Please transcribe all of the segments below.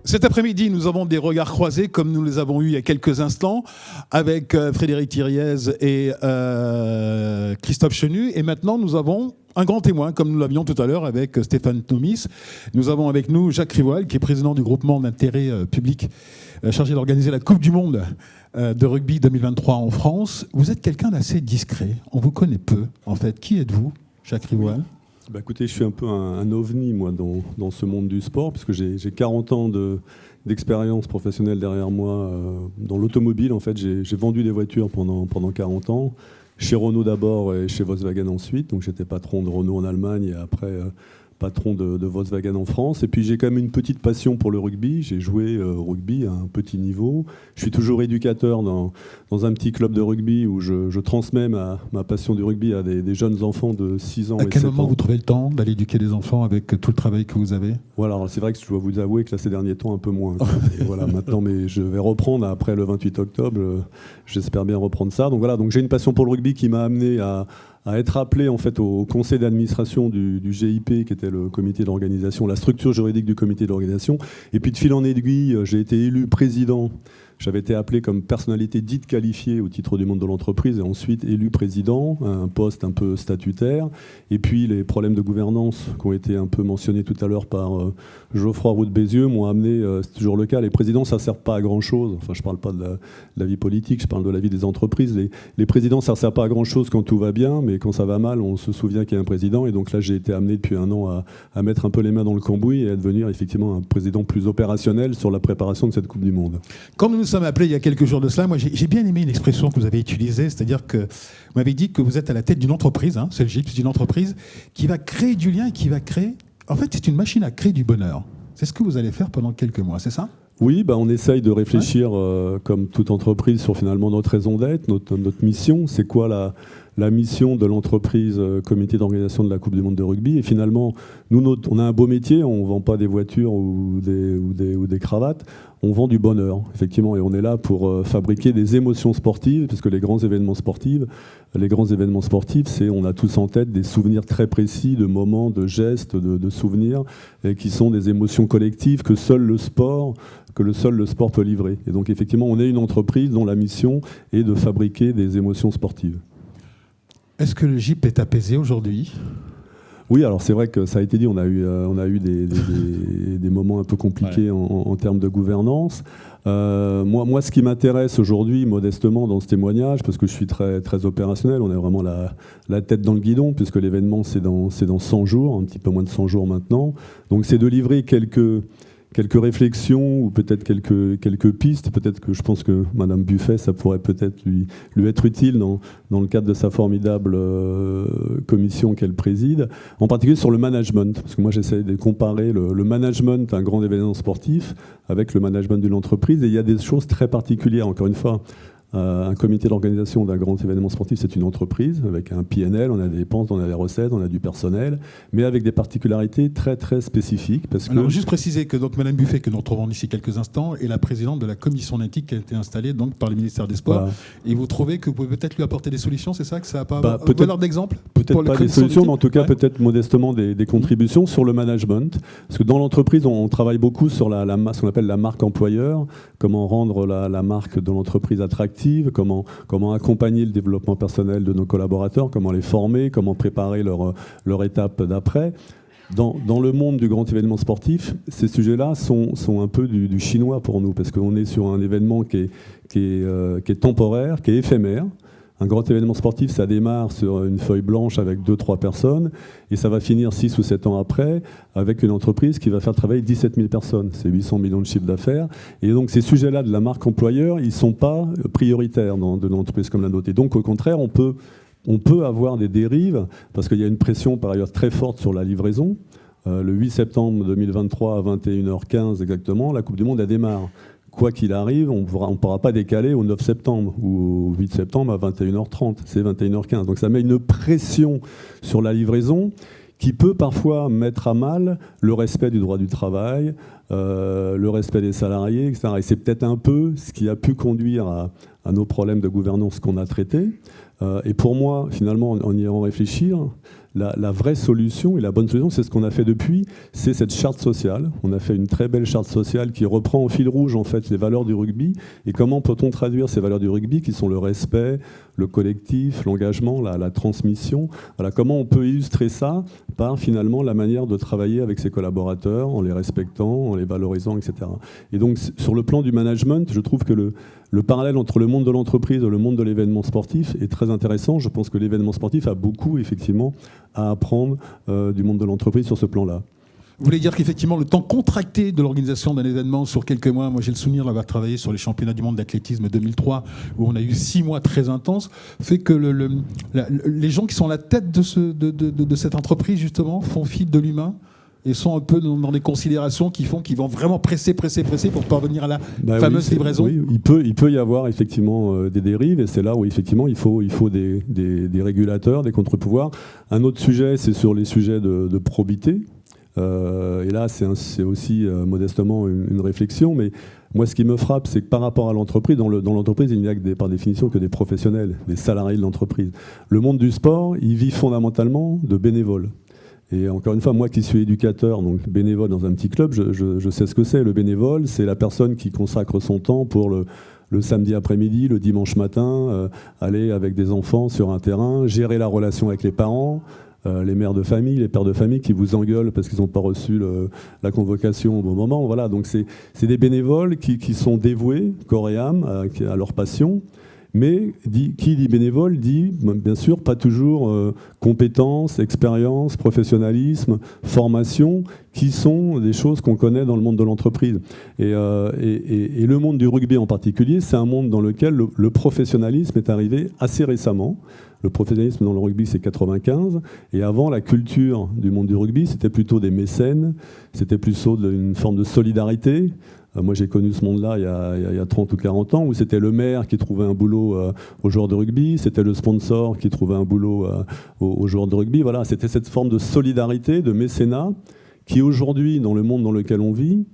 Cet après-midi, nous avons des regards croisés, comme nous les avons eus il y a quelques instants, avec Frédéric Thiriez et Christophe Chenu. Et maintenant, nous avons un grand témoin, comme nous l'avions tout à l'heure avec Stéphane Nomis. Nous avons avec nous Jacques Rivoal, qui est président du groupement d'intérêt public chargé d'organiser la Coupe du Monde de rugby 2023 en France. Vous êtes quelqu'un d'assez discret. On vous connaît peu, en fait. Qui êtes-vous, Jacques Rivoal ? Bah écoutez, je suis un peu un ovni, moi, dans ce monde du sport, puisque j'ai 40 ans d'expérience professionnelle derrière moi dans l'automobile. En fait, j'ai vendu des voitures pendant 40 ans, chez Renault d'abord et chez Volkswagen ensuite. Donc j'étais patron de Renault en Allemagne et après patron de Volkswagen en France. Et puis j'ai quand même une petite passion pour le rugby. J'ai joué au rugby à un petit niveau. Je suis toujours éducateur dans un petit club de rugby où je transmets ma passion du rugby à des jeunes enfants de 6 ans et 7 ans. À quel moment vous trouvez le temps d'aller éduquer des enfants avec tout le travail que vous avez ? Voilà, c'est vrai que je dois vous avouer que là, ces derniers temps, un peu moins. Et voilà, maintenant, mais je vais reprendre après le 28 octobre. J'espère bien reprendre ça. Donc voilà, donc j'ai une passion pour le rugby qui m'a amené à être appelé en fait au conseil d'administration du GIP, qui était le comité d'organisation, la structure juridique du comité d'organisation. Et puis de fil en aiguille, j'ai été élu président. J'avais été appelé comme personnalité dite qualifiée au titre du monde de l'entreprise et ensuite élu président, un poste un peu statutaire. Et puis les problèmes de gouvernance qui ont été un peu mentionnés tout à l'heure par Geoffroy Roux de Bézieux m'ont amené, c'est toujours le cas, les présidents ça ne sert pas à grand chose. Enfin je ne parle pas de la vie politique, je parle de la vie des entreprises. Les présidents ça ne sert pas à grand chose quand tout va bien, mais quand ça va mal on se souvient qu'il y a un président. Et donc là j'ai été amené depuis un an à mettre un peu les mains dans le cambouis et à devenir effectivement un président plus opérationnel sur la préparation de cette Coupe du Monde. Quand nous sommes appelés il y a quelques jours de cela, moi j'ai bien aimé une expression que vous avez utilisée, c'est-à-dire que vous m'avez dit que vous êtes à la tête d'une entreprise, c'est le GIP, c'est une entreprise qui va créer du lien et qui va créer... En fait, c'est une machine à créer du bonheur. C'est ce que vous allez faire pendant quelques mois, c'est ça ? Oui, on essaye de réfléchir, comme toute entreprise, sur finalement notre raison d'être, notre mission. C'est quoi la mission de l'entreprise comité d'organisation de la Coupe du Monde de rugby. Et finalement, nous, on a un beau métier, on ne vend pas des voitures ou des cravates, on vend du bonheur, effectivement. Et on est là pour fabriquer des émotions sportives, parce que les grands événements sportifs, on a tous en tête des souvenirs très précis de moments, de gestes, de souvenirs, et qui sont des émotions collectives que seul le sport peut livrer. Et donc effectivement, on est une entreprise dont la mission est de fabriquer des émotions sportives. Est-ce que le GIP est apaisé aujourd'hui ? Oui, alors c'est vrai que ça a été dit, on a eu des moments un peu compliqués en termes de gouvernance. Moi, ce qui m'intéresse aujourd'hui, modestement, dans ce témoignage, parce que je suis très, très opérationnel, on est vraiment la tête dans le guidon, puisque l'événement, c'est dans 100 jours, un petit peu moins de 100 jours maintenant. Donc c'est de livrer quelques réflexions ou peut-être quelques pistes. Peut-être que je pense que Madame Buffet, ça pourrait peut-être lui être utile dans le cadre de sa formidable commission qu'elle préside, en particulier sur le management. Parce que moi, j'essaie de comparer le management d'un grand événement sportif avec le management d'une entreprise. Et il y a des choses très particulières, encore une fois. Un comité d'organisation d'un grand événement sportif, c'est une entreprise avec un PNL, on a des dépenses, on a des recettes, on a du personnel, mais avec des particularités très très spécifiques. Alors juste préciser que donc Madame Buffet, que nous retrouvons ici quelques instants, est la présidente de la commission d'éthique qui a été installée donc par le ministère des Sports. Voilà. Et vous trouvez que vous pouvez peut-être lui apporter des solutions, c'est ça, que ça n'a pas valeur d'exemple ? Peut-être pas des solutions, mais en tout cas peut-être modestement des contributions sur le management. Parce que dans l'entreprise, on travaille beaucoup sur ce qu'on appelle la marque employeur, comment rendre la marque de l'entreprise attractive, comment accompagner le développement personnel de nos collaborateurs, comment les former, comment préparer leur étape d'après. Dans le monde du grand événement sportif, ces sujets-là sont un peu du chinois pour nous, parce qu'on est sur un événement qui est temporaire, qui est éphémère. Un grand événement sportif, ça démarre sur une feuille blanche avec 2-3 personnes et ça va finir 6 ou 7 ans après avec une entreprise qui va faire travailler 17 000 personnes. C'est 800 millions de chiffre d'affaires. Et donc ces sujets-là de la marque employeur, ils ne sont pas prioritaires dans une entreprise comme la nôtre. Et donc au contraire, on peut avoir des dérives parce qu'il y a une pression par ailleurs très forte sur la livraison. Le 8 septembre 2023 à 21h15 exactement, la Coupe du Monde, elle démarre. Quoi qu'il arrive, on ne pourra pas décaler au 9 septembre ou au 8 septembre à 21h30, c'est 21h15. Donc ça met une pression sur la livraison qui peut parfois mettre à mal le respect du droit du travail, le respect des salariés, etc. Et c'est peut-être un peu ce qui a pu conduire à nos problèmes de gouvernance qu'on a traités. Et pour moi, finalement, en y réfléchir, la vraie solution et la bonne solution, c'est ce qu'on a fait depuis, c'est cette charte sociale. On a fait une très belle charte sociale qui reprend au fil rouge en fait les valeurs du rugby. Et comment peut-on traduire ces valeurs du rugby qui sont le respect, le collectif, l'engagement, la transmission. Voilà, comment on peut illustrer ça par finalement la manière de travailler avec ses collaborateurs en les respectant, en les valorisant, etc. Et donc sur le plan du management, je trouve que le parallèle entre le monde de l'entreprise et le monde de l'événement sportif est très intéressant. Je pense que l'événement sportif a beaucoup, effectivement, à apprendre du monde de l'entreprise sur ce plan-là. Vous voulez dire qu'effectivement, le temps contracté de l'organisation d'un événement sur quelques mois, moi j'ai le souvenir d'avoir travaillé sur les championnats du monde d'athlétisme 2003, où on a eu 6 mois très intenses, fait que les gens qui sont à la tête de cette entreprise, justement, font fi de l'humain et sont un peu dans des considérations qu'ils vont vraiment presser pour parvenir à la fameuse livraison. Oui, il peut y avoir effectivement des dérives, et c'est là où effectivement il faut des régulateurs, des contre-pouvoirs. Un autre sujet, c'est sur les sujets de probité. Et là, c'est aussi modestement une réflexion, mais moi, ce qui me frappe, c'est que par rapport à l'entreprise, dans l'entreprise, il n'y a par définition que des professionnels, des salariés de l'entreprise. Le monde du sport, il vit fondamentalement de bénévoles. Et encore une fois, moi qui suis éducateur, donc bénévole dans un petit club, je sais ce que c'est. Le bénévole, c'est la personne qui consacre son temps pour le samedi après-midi, le dimanche matin, aller avec des enfants sur un terrain, gérer la relation avec les parents, les mères de famille, les pères de famille qui vous engueulent parce qu'ils n'ont pas reçu la convocation au bon moment. Voilà, donc c'est des bénévoles qui sont dévoués, corps et âme, à leur passion. Mais qui dit bénévole dit, bien sûr, pas toujours compétences, expérience, professionnalisme, formation, qui sont des choses qu'on connaît dans le monde de l'entreprise. Et le monde du rugby en particulier, c'est un monde dans lequel le professionnalisme est arrivé assez récemment. Le professionnalisme dans le rugby, c'est 95. Et avant, la culture du monde du rugby, c'était plutôt des mécènes, c'était plutôt une forme de solidarité. Moi, j'ai connu ce monde-là il y a 30 ou 40 ans, où c'était le maire qui trouvait un boulot aux joueurs de rugby, c'était le sponsor qui trouvait un boulot aux joueurs de rugby. Voilà, c'était cette forme de solidarité, de mécénat, qui aujourd'hui, dans le monde dans lequel on vit,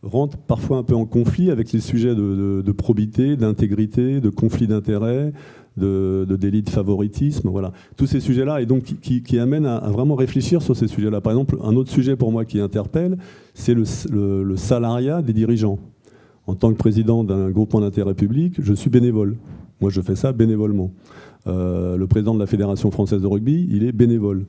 rentre parfois un peu en conflit avec les sujets de probité, d'intégrité, de conflit d'intérêts, de délit de favoritisme, voilà. Tous ces sujets-là, et donc qui amènent à vraiment réfléchir sur ces sujets-là. Par exemple, un autre sujet pour moi qui interpelle, c'est le salariat des dirigeants. En tant que président d'un groupement d'intérêt public, je suis bénévole. Moi, je fais ça bénévolement. Le président de la Fédération française de rugby, il est bénévole.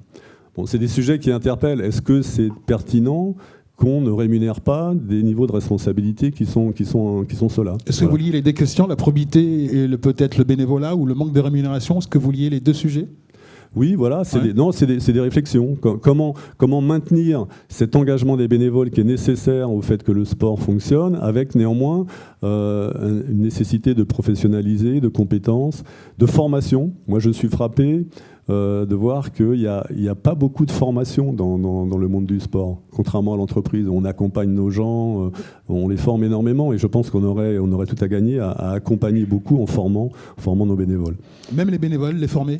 Bon, c'est des sujets qui interpellent. Est-ce que c'est pertinent qu'on ne rémunère pas des niveaux de responsabilité qui sont ceux-là. Est-ce que vous liez les deux questions, la probité et peut-être le bénévolat ou le manque de rémunération? Est-ce que vous liez les deux sujets? Oui, voilà, c'est des réflexions. Comment maintenir cet engagement des bénévoles qui est nécessaire au fait que le sport fonctionne, avec néanmoins une nécessité de professionnaliser, de compétences, de formation. Moi, je suis frappé de voir qu'il n'y a pas beaucoup de formation dans le monde du sport, contrairement à l'entreprise. On accompagne nos gens, on les forme énormément, et je pense qu'on aurait tout à gagner à accompagner beaucoup en formant nos bénévoles. Même les bénévoles, les former?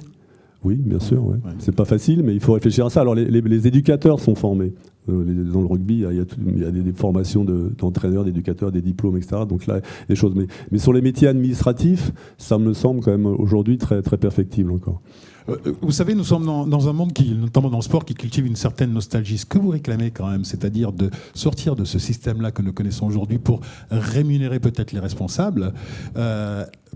Oui, bien sûr. Ouais. Ouais. C'est pas facile, mais il faut réfléchir à ça. Alors, les éducateurs sont formés. Dans le rugby, il y a des formations d'entraîneurs, d'éducateurs, des diplômes, etc. Donc là, des choses. Mais sur les métiers administratifs, ça me semble quand même aujourd'hui très, très perfectible encore. Vous savez, nous sommes dans un monde notamment dans le sport, qui cultive une certaine nostalgie. Ce que vous réclamez quand même, c'est-à-dire de sortir de ce système-là que nous connaissons aujourd'hui pour rémunérer peut-être les responsables,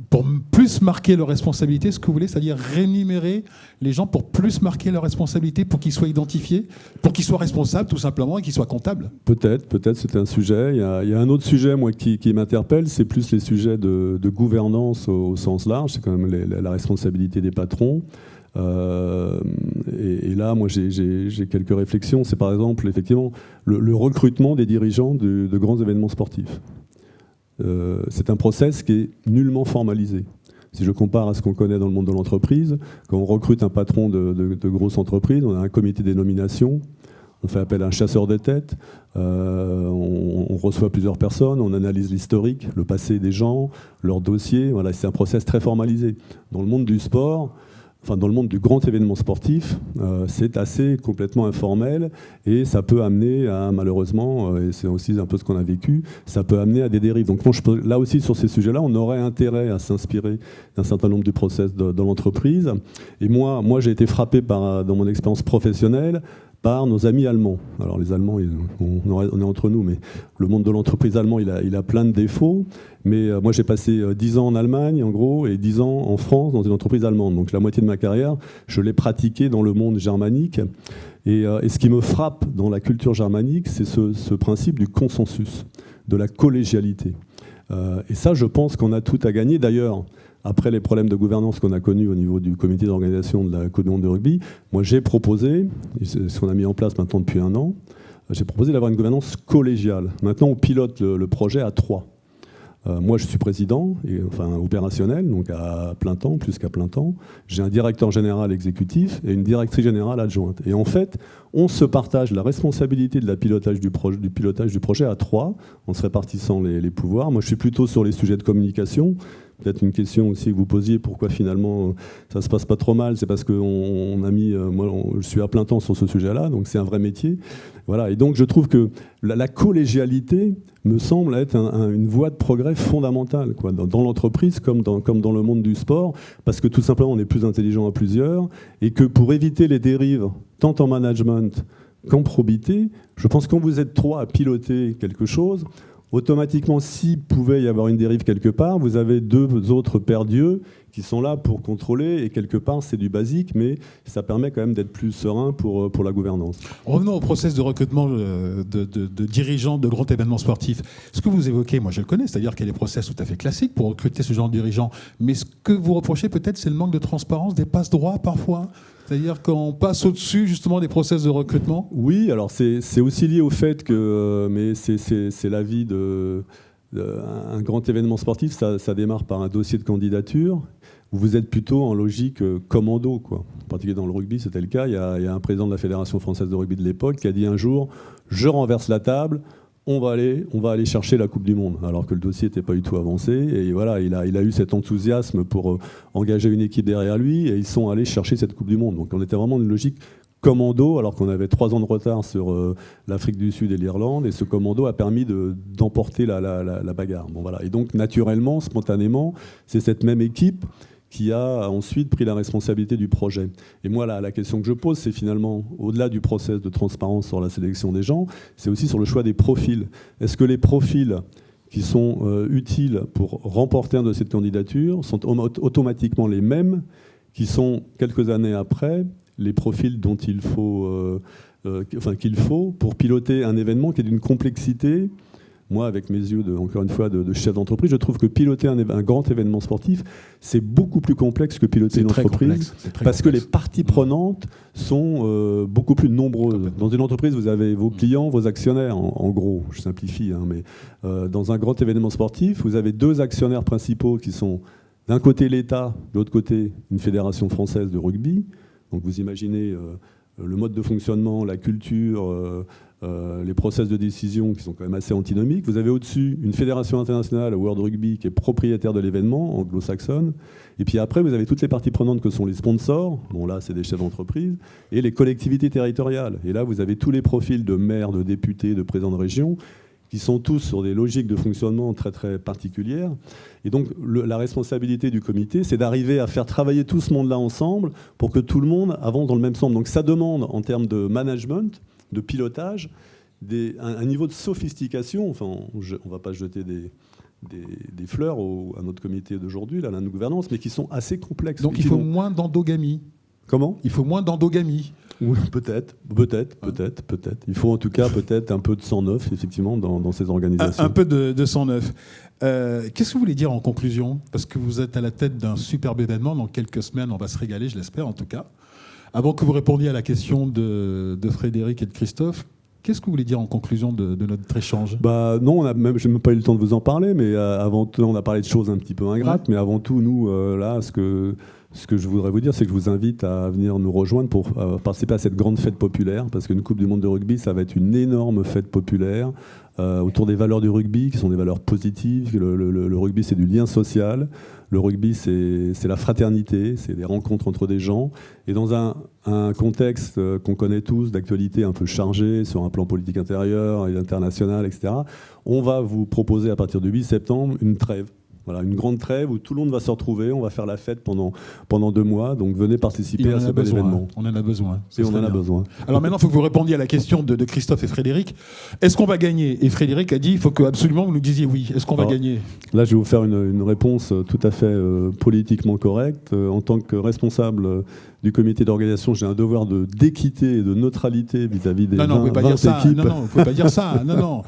pour plus marquer leurs responsabilités, ce que vous voulez, c'est-à-dire rémunérer les gens pour plus marquer leurs responsabilités, pour qu'ils soient identifiés, pour qu'ils soient responsables tout simplement et qu'ils soient comptables. Peut-être, c'est un sujet. Il y a un autre sujet, moi, qui m'interpelle, c'est plus les sujets de gouvernance au sens large. C'est quand même la responsabilité des patrons. Et là, moi, j'ai quelques réflexions. C'est par exemple, effectivement, le recrutement des dirigeants de grands événements sportifs. C'est un process qui est nullement formalisé. Si je compare à ce qu'on connaît dans le monde de l'entreprise, quand on recrute un patron de grosse entreprise, on a un comité des nominations, on fait appel à un chasseur de tête, on reçoit plusieurs personnes, on analyse l'historique, le passé des gens, leurs dossiers. Voilà, c'est un process très formalisé. Dans le monde du sport, dans le monde du grand événement sportif, c'est assez complètement informel et ça peut amener à, malheureusement, et c'est aussi un peu ce qu'on a vécu, ça peut amener à des dérives. Donc là aussi, sur ces sujets-là, on aurait intérêt à s'inspirer d'un certain nombre du process dans l'entreprise. Et moi j'ai été frappé dans mon expérience professionnelle par nos amis allemands. Alors les Allemands, on est entre nous, mais le monde de l'entreprise allemand, il a plein de défauts. Mais moi, j'ai passé 10 ans en Allemagne, en gros, et 10 ans en France, dans une entreprise allemande. Donc la moitié de ma carrière, je l'ai pratiquée dans le monde germanique. Et ce qui me frappe dans la culture germanique, c'est ce principe du consensus, de la collégialité. Et ça, je pense qu'on a tout à gagner. D'ailleurs, après les problèmes de gouvernance qu'on a connus au niveau du comité d'organisation de la Coupe du Monde de rugby, moi j'ai proposé, c'est ce qu'on a mis en place maintenant depuis 1 an, j'ai proposé d'avoir une gouvernance collégiale. Maintenant on pilote le projet à 3. Moi je suis président, opérationnel, donc à plein temps, plus qu'à plein temps. J'ai un directeur général exécutif et une directrice générale adjointe. Et en fait, on se partage la responsabilité de pilotage du projet à 3, en se répartissant les pouvoirs. Moi je suis plutôt sur les sujets de communication. Peut-être une question aussi que vous posiez, pourquoi finalement ça se passe pas trop mal, c'est parce que je suis à plein temps sur ce sujet-là, donc c'est un vrai métier. Voilà, et donc je trouve que la collégialité me semble être une voie de progrès fondamentale, quoi, dans l'entreprise comme dans le monde du sport, parce que tout simplement on est plus intelligent à plusieurs, et que pour éviter les dérives, tant en management qu'en probité, je pense que quand vous êtes 3 à piloter quelque chose, automatiquement, s'il pouvait y avoir une dérive quelque part, vous avez 2 autres paires d'yeux qui sont là pour contrôler, et quelque part, c'est du basique, mais ça permet quand même d'être plus serein pour la gouvernance. Revenons au process de recrutement de dirigeants de grands événements sportifs. Ce que vous évoquez, moi je le connais, c'est-à-dire qu'il y a des process tout à fait classiques pour recruter ce genre de dirigeants, mais ce que vous reprochez peut-être, c'est le manque de transparence, des passe-droits parfois. C'est-à-dire qu'on passe au-dessus justement des process de recrutement. Oui, alors c'est aussi lié au fait que, mais c'est l'avis un grand événement sportif, ça démarre par un dossier de candidature où vous êtes plutôt en logique commando, quoi. En particulier dans le rugby, c'était le cas. Il y a un président de la Fédération française de rugby de l'époque qui a dit un jour « Je renverse la table, on va aller chercher la Coupe du Monde », alors que le dossier n'était pas du tout avancé. Et voilà, il a eu cet enthousiasme pour engager une équipe derrière lui, et ils sont allés chercher cette Coupe du Monde. Donc on était vraiment dans une logique commando, alors qu'on avait 3 ans de retard sur l'Afrique du Sud et l'Irlande, et ce commando a permis d'emporter la bagarre. Bon, voilà. Et donc naturellement, spontanément, c'est cette même équipe qui a ensuite pris la responsabilité du projet. Et moi, la question que je pose, c'est finalement, au-delà du process de transparence sur la sélection des gens, c'est aussi sur le choix des profils. Est-ce que les profils qui sont utiles pour remporter un dossier de candidature sont automatiquement les mêmes qui sont, quelques années après, les profils dont qu'il faut pour piloter un événement qui est d'une complexité? Moi, avec mes yeux, encore une fois, de chef d'entreprise, je trouve que piloter un grand événement sportif, c'est beaucoup plus complexe que piloter une entreprise, parce que les parties prenantes sont beaucoup plus nombreuses. Dans une entreprise, vous avez vos clients, vos actionnaires, en gros, je simplifie, hein, mais dans un grand événement sportif, vous avez 2 actionnaires principaux qui sont d'un côté l'État, de l'autre côté une fédération française de rugby. Donc vous imaginez le mode de fonctionnement, la culture, les process de décision qui sont quand même assez antinomiques. Vous avez au-dessus une fédération internationale, World Rugby, qui est propriétaire de l'événement, anglo-saxonne. Et puis après, vous avez toutes les parties prenantes que sont les sponsors, bon là c'est des chefs d'entreprise, et les collectivités territoriales. Et là, vous avez tous les profils de maires, de députés, de présidents de région, qui sont tous sur des logiques de fonctionnement très très particulières. Et donc la responsabilité du comité, c'est d'arriver à faire travailler tout ce monde-là ensemble pour que tout le monde avance dans le même sens. Donc ça demande, en termes de management, de pilotage, un niveau de sophistication. Enfin, on ne va pas jeter des fleurs à notre comité d'aujourd'hui, là, la gouvernance, mais qui sont assez complexes. Donc il faut moins d'endogamie. Comment ? Il faut moins d'endogamie. Oui, peut-être. Il faut en tout cas peut-être un peu de sang neuf, effectivement, dans ces organisations. Un peu de sang neuf. Qu'est-ce que vous voulez dire en conclusion ? Parce que vous êtes à la tête d'un superbe événement. Dans quelques semaines, on va se régaler, je l'espère en tout cas. Avant que vous répondiez à la question de Frédéric et de Christophe, qu'est-ce que vous voulez dire en conclusion de notre échange ? Non, je n'ai même pas eu le temps de vous en parler, mais avant tout, on a parlé de choses un petit peu ingrates, mais avant tout, nous, là, ce que je voudrais vous dire, c'est que je vous invite à venir nous rejoindre pour participer à cette grande fête populaire, parce qu'une Coupe du Monde de rugby, ça va être une énorme fête populaire autour des valeurs du rugby, qui sont des valeurs positives. Le rugby, c'est du lien social. Le rugby, c'est la fraternité, c'est des rencontres entre des gens. Et dans un contexte qu'on connaît tous, d'actualité un peu chargée sur un plan politique intérieur et international, etc., on va vous proposer à partir du 8 septembre une trêve. Voilà, une grande trêve où tout le monde va se retrouver, on va faire la fête pendant 2 mois, donc venez participer à ce bel événement. On en a besoin. Et on en a besoin. Alors maintenant, il faut que vous répondiez à la question de Christophe et Frédéric. Est-ce qu'on va gagner ? Et Frédéric a dit, il faut que absolument vous nous disiez oui. Est-ce qu'on va gagner ? Là, je vais vous faire une réponse tout à fait politiquement correcte. En tant que responsable du comité d'organisation, j'ai un devoir d'équité et de neutralité vis-à-vis des 20 équipes. Non, vous ne pouvez pas dire ça. Non,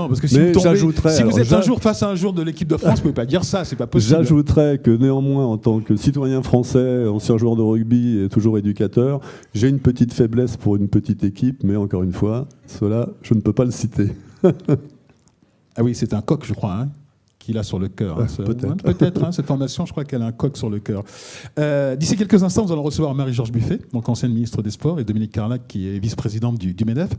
parce que si vous êtes un jour face à un jour de l'équipe de France, vous ne pouvez pas dire ça, c'est pas possible. J'ajouterais que néanmoins, en tant que citoyen français, ancien joueur de rugby et toujours éducateur, j'ai une petite faiblesse pour une petite équipe, mais encore une fois, cela, je ne peux pas le citer. Ah oui, c'est un coq, je crois, qu'il a sur le cœur. Peut-être, cette formation, je crois qu'elle a un coq sur le cœur. D'ici quelques instants, nous allons recevoir Marie-Georges Buffet, donc ancienne ministre des Sports, et Dominique Carlac, qui est vice-présidente du MEDEF.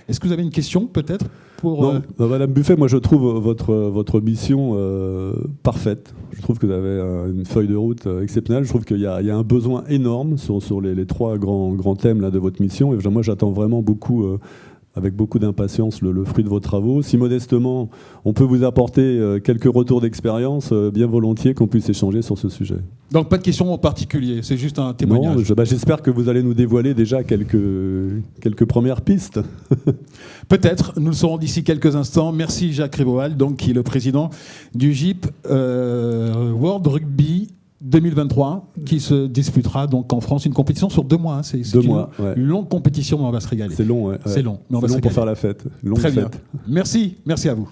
Est-ce que vous avez une question, peut-être pour, Non, Madame Buffet, moi je trouve votre mission parfaite. Je trouve que vous avez une feuille de route exceptionnelle. Je trouve qu'il y a un besoin énorme sur les 3 grands thèmes là, de votre mission. Et moi, j'attends vraiment beaucoup... avec beaucoup d'impatience le fruit de vos travaux. Si modestement, on peut vous apporter quelques retours d'expérience, bien volontiers qu'on puisse échanger sur ce sujet. Donc pas de questions en particulier, c'est juste un témoignage. Non, j'espère que vous allez nous dévoiler déjà quelques premières pistes. Peut-être, nous le saurons d'ici quelques instants. Merci Jacques Rivoal, donc, qui est le président du GIP World Rugby 2023, qui se disputera donc en France, une compétition sur 2 mois. C'est 2 mois, une longue compétition, mais on va se régaler. C'est long, C'est long, mais on va se régaler. pour faire la fête. Longue Très bien. fête. Merci à vous.